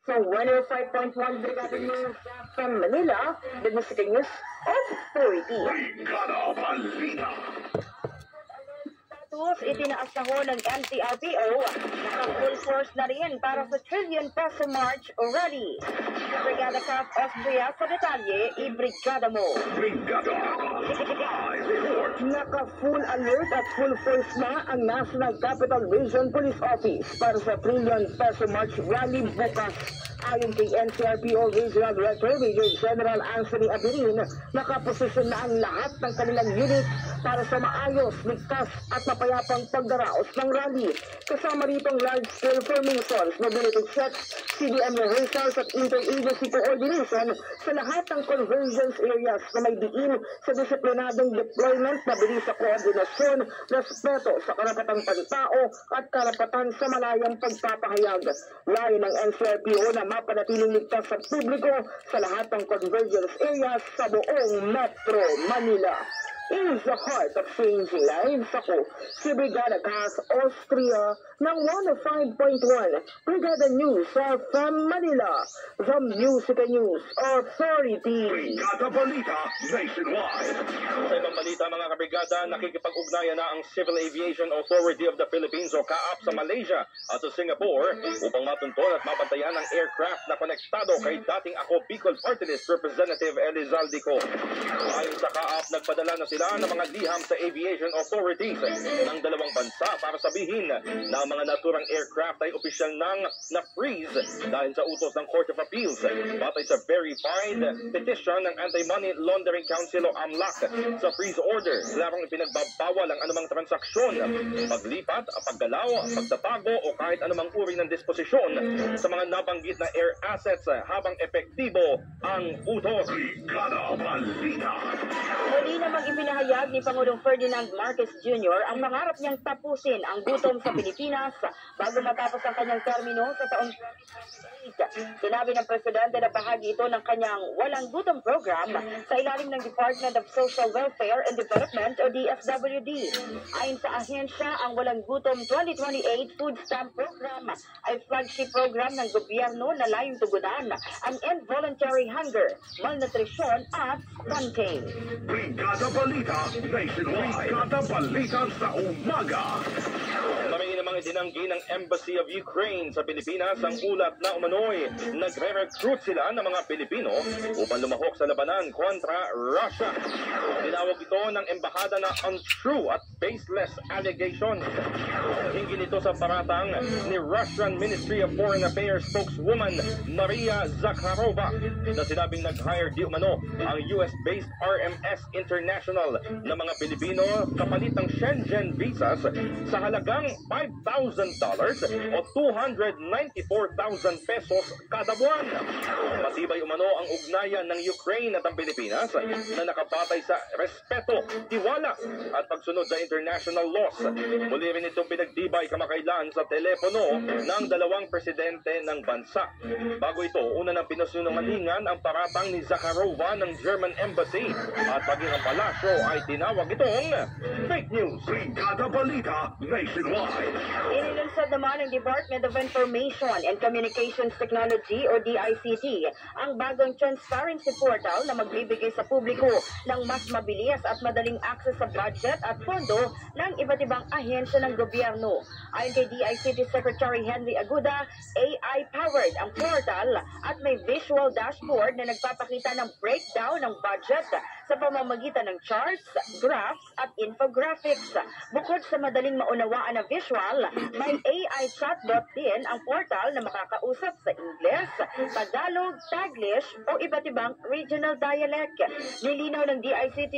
So 105.1 Brigada News from Manila, the Music News Authority. Brigada Balita. Itinaas na ho ng NCRPO, naka-full force na rin para sa trillion peso march rally. Brigada Cap Austria sa detalye, i-brigada mo. Brigada Live Report. Naka-full alert at full force na ang National Capital Region Police Office para sa trillion peso march rally bukas. Ayon kay NCRPO Regional Director Major General Anthony Abirin, nakaposisyon na ang lahat ng kanilang unit para sa maayos, ligtas at mapayapang pagdaraos ng rally. Kasama rito ang large-scale formations, mobility checks, CDM rehearsals at interagency coordination sa lahat ng convergence areas na may diin sa disiplinadong deployment, mabilis sa koordinasyon, respeto sa karapatang pantao at karapatan sa malayang pagpapahayag. Layo ng NCRPO na mapanatiling ligtas sa publiko sa lahat ng convergence areas sa buong Metro Manila. In the heart of changing lives, ako si Brigada Cas Austria ng 105.1 Brigada News from Manila, the Music News Authority. Brigada Balita Nationwide. Sa ibang balita mga kabrigada, nakikipag-ugnayan na ang Civil Aviation Authority of the Philippines o CAAP sa Malaysia at sa Singapore upang matunton at mabantayan ang aircraft na konektado kay dating Ako Bicol Party List Representative Elizalde Co. Ayon sa CAAP, nagpadala na sila ng mga liham sa aviation authorities ng dalawang bansa para sabihin na ang mga naturang aircraft ay opisyal nang na-freeze dahil sa utos ng Court of Appeals batay sa verified petition ng Anti-Money Laundering Council o AMLAC sa freeze order. Larong ipinagbabawal ang anumang transaksyon, paglipat, paggalaw, pagtatago o kahit anumang uri ng disposisyon sa mga nabanggit na air assets habang epektibo ang utos. Brigada Balita. Muli namang ipinahayag ni Pangulong Ferdinand Marcos Jr. ang mangarap niyang tapusin ang gutom sa Pilipinas bago matapos ang kanyang termino sa taong 2028. Sinabi ng Presidente na bahagi ito ng kanyang Walang Gutom Program sa ilalim ng Department of Social Welfare and Development o DSWD. Ayon sa ahensya, ang Walang Gutom 2028 Food Stamp Program ay flagship program ng gobyerno na layong tugunan ang involuntary hunger, malnutrition at stunting. Brigada Balita Nationwide. Brigada Balita sa umaga. Kami namang itinanggi ng Embassy of Ukraine sa Pilipinas ang ulat na umano'y nagre-recruit sila ng mga Pilipino upang lumahok sa labanan kontra Russia. Tinawag ito ng embahada na untrue at baseless allegations. Hinggil ito sa paratang ni Russian Ministry of Foreign Affairs spokeswoman Maria Zakharova na sinabing nag-hire di umano ang US-based RMS International na mga Pilipino kapalit ng Schengen visas sa halagang $5,000 o 294,000 pesos kada buwan. Matibay umano ang ugnayan ng Ukraine at ang Pilipinas na nakabatay sa respeto, tiwala at pagsunod sa international laws. Muli rin itong pinagtibay kamakailan sa telepono ng dalawang presidente ng bansa. Bago ito, una ng pinusunungalingan ang paratang ni Zakharova ng German Embassy at paging ang palasyo ay tinawag itong fake news. Brigada Balita Nationwide. Inilunsad naman ng Department of Information and Communications Technology o DICT ang bagong transparency portal na magbibigay sa publiko ng mas mabilis at madaling access sa budget at pondo ng iba't ibang ahensya ng gobyerno. Ayon kay DICT Secretary Henry Aguda, AI-powered ang portal at may visual dashboard na nagpapakita ng breakdown ng budget sa pamamagitan ng charts, graphs at infographics. Bukod sa madaling maunawaan na visual, may AI chatbot din ang portal na makakausap sa Ingles, Tagalog, Taglish o iba't ibang regional dialect. Nilinaw ng DICT